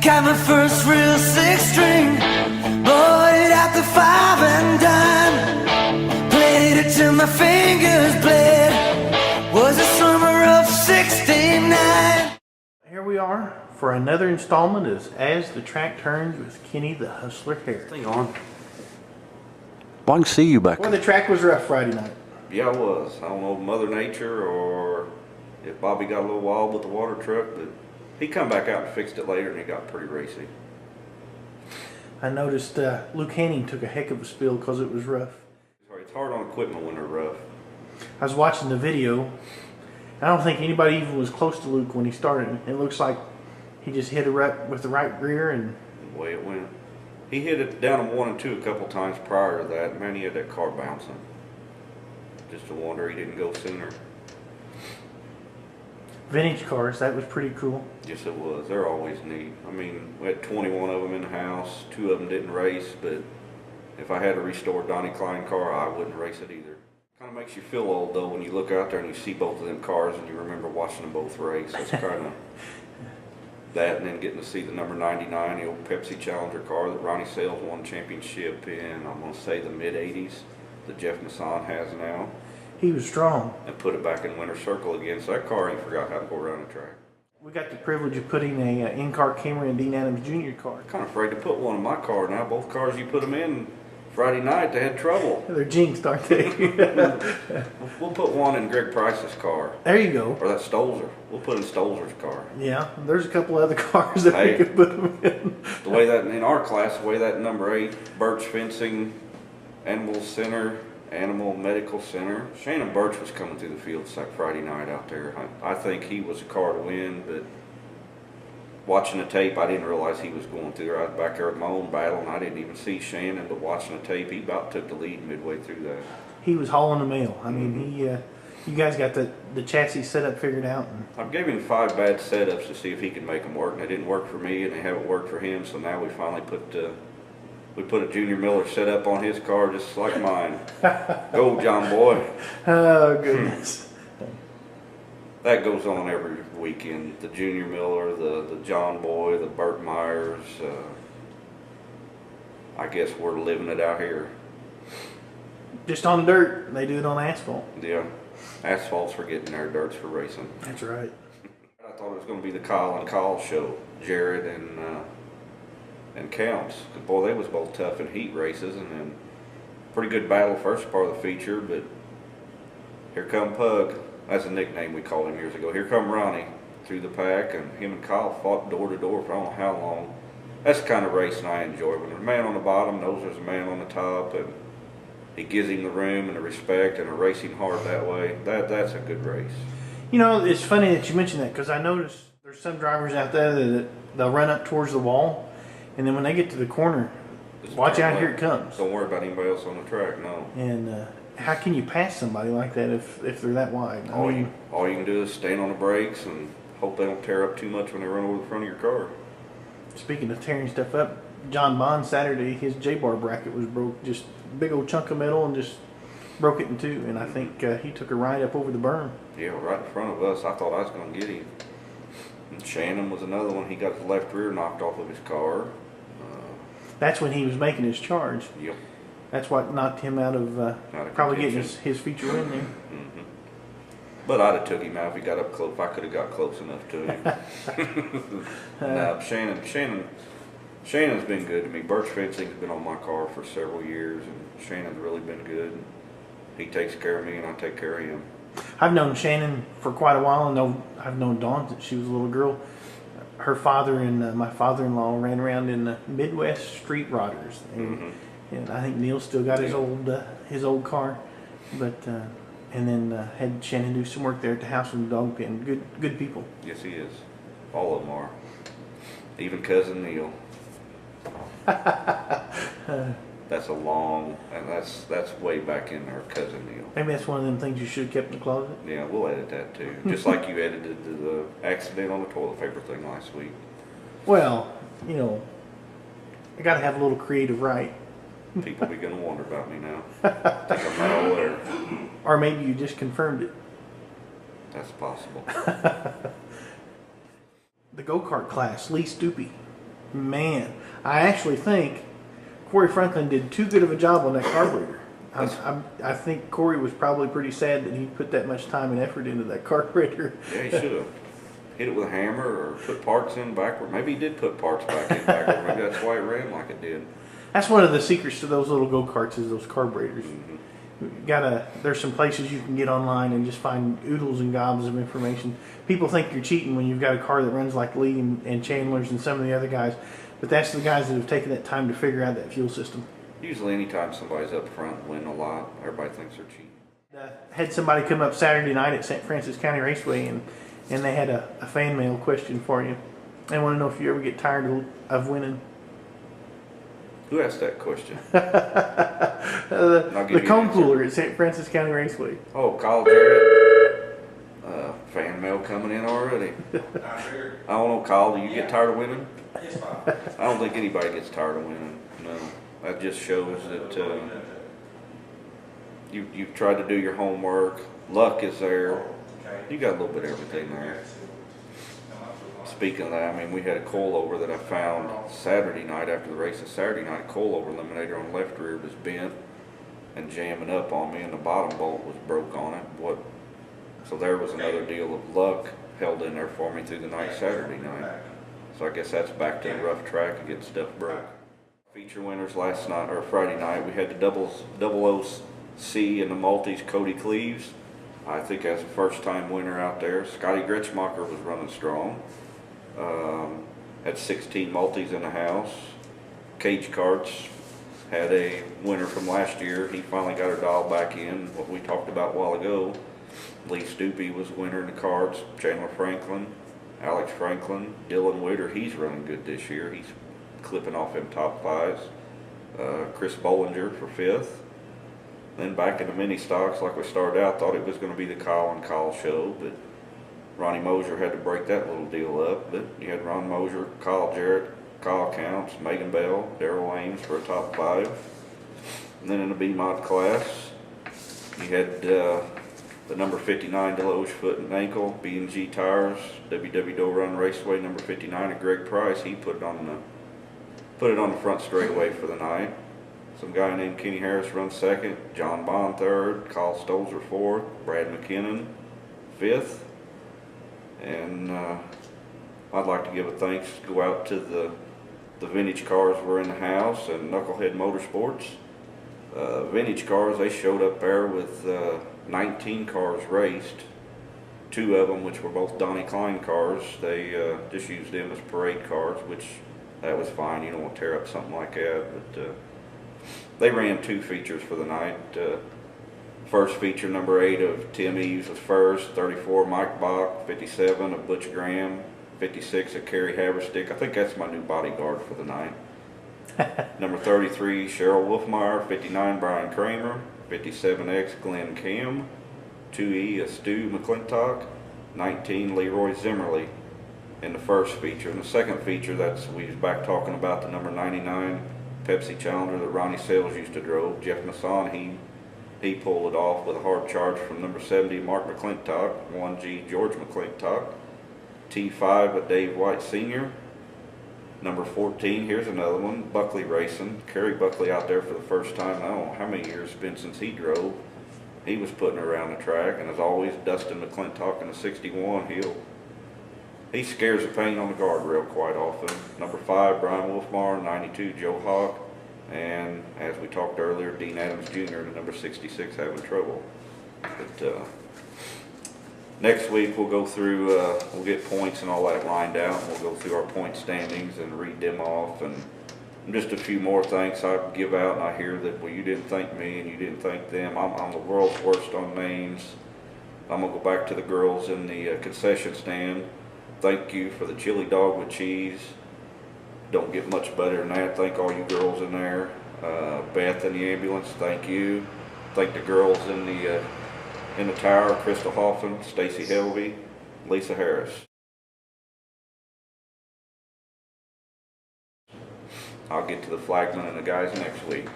Got my first real six string, bought it at the 5 and dime. Played it till my fingers bled. Was the summer of '69. Here we are for another installment of As the Track Turns with Kenny the Hustler Harris. Hang on. Well, I can see you back Well, there. the track was rough Friday night. Yeah, I was. I don't know if Mother Nature or if Bobby got a little wild with the water truck, but he come back out and fixed it later and it got pretty racy. I noticed Luke Hanning took a heck of a spill because it was rough. It's hard on equipment when they're rough. I was watching the video. I don't think anybody even was close to Luke when he started. It looks like he just hit a rut with the right rear and The way it went. He hit it down in 1 and 2 a couple times prior to that. Man, he had that car bouncing. Just a wonder he didn't go sooner. vintage cars. That was pretty cool. Yes, it was. They're always neat. I mean, we had 21 of them in the house. 2 of them didn't race, but if I had a restored Donnie Klein car, I wouldn't race it either. Kind of makes you feel old, though, when you look out there and you see both of them cars and you remember watching them both race. It's kind of that, and then getting to see the number 99, the old Pepsi Challenger car that Ronnie Sales won championship in, I'm going to say the mid-'80s, that Jeff Masson has now, He was strong. and put it back in winter circle again. So that car ain't forgot how to go around the track. We got the privilege of putting a in-car camera in Dean Adams Jr. car. Kind of afraid to put one in my car now. Both cars you put them in Friday night, they had trouble. They're jinxed, aren't they? We'll put one in Greg Price's car, There you go. or that Stolzer. We'll put in Stolzer's car. Yeah, there's a couple other cars that Hey. we could put them in. The way that, in our class, the way that number 8, Birch Fencing, Animal Center, Animal Medical Center, Shannon Birch was coming through the field like Friday night out there. I think he was a car to win, but watching the tape, I didn't realize he was going through there. I was back there at my own battle, and I didn't even see Shannon, but watching the tape, he about took the lead midway through that. He was hauling the mail. I mean, you guys got the chassis setup figured out. And I gave him 5 bad setups to see if he could make them work, and they didn't work for me, and they haven't worked for him. So now we finally put a Junior Miller setup on his car, just like mine. Go, John Boy. oh goodness. That goes on every weekend. The Junior Miller, the John Boy, the Burt Myers. I guess we're living it out here. Just on dirt. They do it on asphalt. Yeah, asphalt's for getting there, dirt's for racing. That's right. I thought it was going to be the Kyle and Kyle show, Jared and Counts. 'Cause boy, they was both tough in heat races, and then pretty good battle first part of the feature. But here come Pug. That's a nickname we called him years ago. Here come Ronnie through the pack, and him and Kyle fought door to door for I don't know how long. That's the kind of racing I enjoy, when there's a man on the bottom knows there's a man on the top, and he gives him the room and the respect, and are racing hard that way. That's a good race. You know, it's funny that you mention that because I noticed there's some drivers out there that they'll run up towards the wall, and then when they get to the corner, Just watch turn out, here it left. comes. Don't worry about anybody else on the track, no. And how can you pass somebody like that if they're that wide? All you can do is stand on the brakes and hope they don't tear up too much when they run over the front of your car. Speaking of tearing stuff up, John Bond Saturday, his J-bar bracket was broke. Just big old chunk of metal and just broke it in two. And I think he took a ride up over the berm. Yeah, right in front of us. I thought I was going to get him. And Shannon was another one. He got his left rear knocked off of his car. That's when he was making his charge. Yep. That's what knocked him out of probably getting his feature win there. Mm-hmm. But I'd have took him out if he got up close. If I could have got close enough to him. No, Shannon's been good to me. Birch Fencing's been on my car for several years, and Shannon's really been good. He takes care of me, and I take care of him. I've known Shannon for quite a while. I've known Dawn since she was a little girl. Her father and my father-in-law ran around in the Midwest Street Rodders, and I think Neil still got his old car, but and then had Shannon do some work there at the house in the dog pen. Good people. Yes, he is. All of them are. Even cousin Neil. That's a long, and that's way back in there, cousin Neil. Maybe that's one of them things you should have kept in the closet. Yeah, we'll edit that too. Just like you edited the accident on the toilet paper thing last week. Well, you know, I got to have a little creative right. People be gonna wonder about me now. Think I'm not all there. Or maybe you just confirmed it. That's possible. The go-kart class, Lee Stupi. Man, I actually think Corey Franklin did too good of a job on that carburetor. I think Corey was probably pretty sad that he put that much time and effort into that carburetor. Yeah, he should have hit it with a hammer or put parts in backward. Maybe he did put parts back in backward. Maybe that's why it ran like it did. That's one of the secrets to those little go-karts is those carburetors. There's some places you can get online and just find oodles and gobs of information. People think you're cheating when you've got a car that runs like Lee and Chandler's and some of the other guys, but that's the guys that have taken that time to figure out that fuel system. Usually anytime somebody's up front winning a lot, everybody thinks they're cheating. Had somebody come up Saturday night at St. Francis County Raceway and they had a fan mail question for you. They want to know if you ever get tired of winning. Who asked that question? The cone cooler at St. Francis County Raceway. Oh, Kyle Jarrett. Fan mail coming in already. I don't know, Kyle, do you get tired of winning? I don't think anybody gets tired of winning. No. That just shows that you've tried to do your homework. Luck is there. You got a little bit of everything there. Speaking of that, I mean, we had a coilover that I found Saturday night after the race. Saturday night, coilover eliminator on the left rear was bent and jamming up on me, and the bottom bolt was broke on it. So there was another deal of luck held in there for me through the night Saturday night. So I guess that's back to the rough track and getting stuff broke. Feature winners last night or Friday night. We had the double OC and the multis. Cody Cleaves, I think, as a first-time winner out there. Scotty Gretschmacher was running strong. Had 16 multis in the house. Cage Karts had a winner from last year. He finally got her dialed back in. What we talked about a while ago. Lee Stupi was winner in the karts. Chandler Franklin, Alex Franklin, Dylan Witter. He's running good this year. He's clipping off them top fives. Chris Bollinger for 5th. Then back in the mini stocks, like we started out, thought it was going to be the Kyle and Kyle show, but Ronnie Mosier had to break that little deal up. But you had Ron Mosier, Kyle Jarrett, Kyle Counts, Megan Bell, Darrell Ames for a top 5. And then in the B-Mod class, you had the number 59 Deloge foot and ankle, B&G Tires, WW Doe Run Raceway, number 59 at Greg Price. He put it on the front straightaway for the night. Some guy named Kenny Harris runs 2nd, John Bond 3rd, Kyle Stolzer 4th, Brad McKinnon 5th. And I'd like to give a thanks, go out to the vintage cars were in the house and Knucklehead Motorsports. Vintage cars, they showed up there with 19 cars raced. 2 of them, which were both Donnie Klein cars, they just used them as parade cars, which that was fine. You don't want to tear up something like that. But they ran 2 features for the night. First feature, number 8 of Tim Eves was first, 34 Mike Bach, 57 of Butch Graham, 56 of Kerry Haverstick. I think that's my new bodyguard for the night. Number 33, Cheryl Wolfmeyer, 59 Brian Kramer, 57X Glenn Cam, 2E of Stu McClintock, 19 Leroy Zimmerly in the first feature. In the second feature, we was back talking about the number 99 Pepsi Challenger that Ronnie Sales used to drove. Jeff Masson, he pulled it off with a hard charge from number 70 Mark McClintock, 1G George McClintock, T5 of Dave White Sr., number 14, here's another one, Buckley Racing. Kerry Buckley out there for the first time. I don't know how many years it's been since he drove. He was putting her around the track, and as always, Dustin McClintock in the 61, he scares the paint on the guardrail quite often. Number 5, Brian Wolfmar, 92, Joe Hawk, and as we talked earlier, Dean Adams Jr., the number 66, having trouble. But next week we'll go through, we'll get points and all that lined out, and we'll go through our point standings and read them off, and just a few more thanks I give out. And I hear that, well, you didn't thank me and you didn't thank them. I'm the world's worst on names. I'm gonna go back to the girls in the concession stand. Thank you for the chili dog with cheese. Don't get much better than that. Thank all you girls in there. Beth in the ambulance, thank you. Thank the girls in the tower, Crystal Hoffman, Stacy Helvey, Lisa Harris. I'll get to the flagman and the guys next week.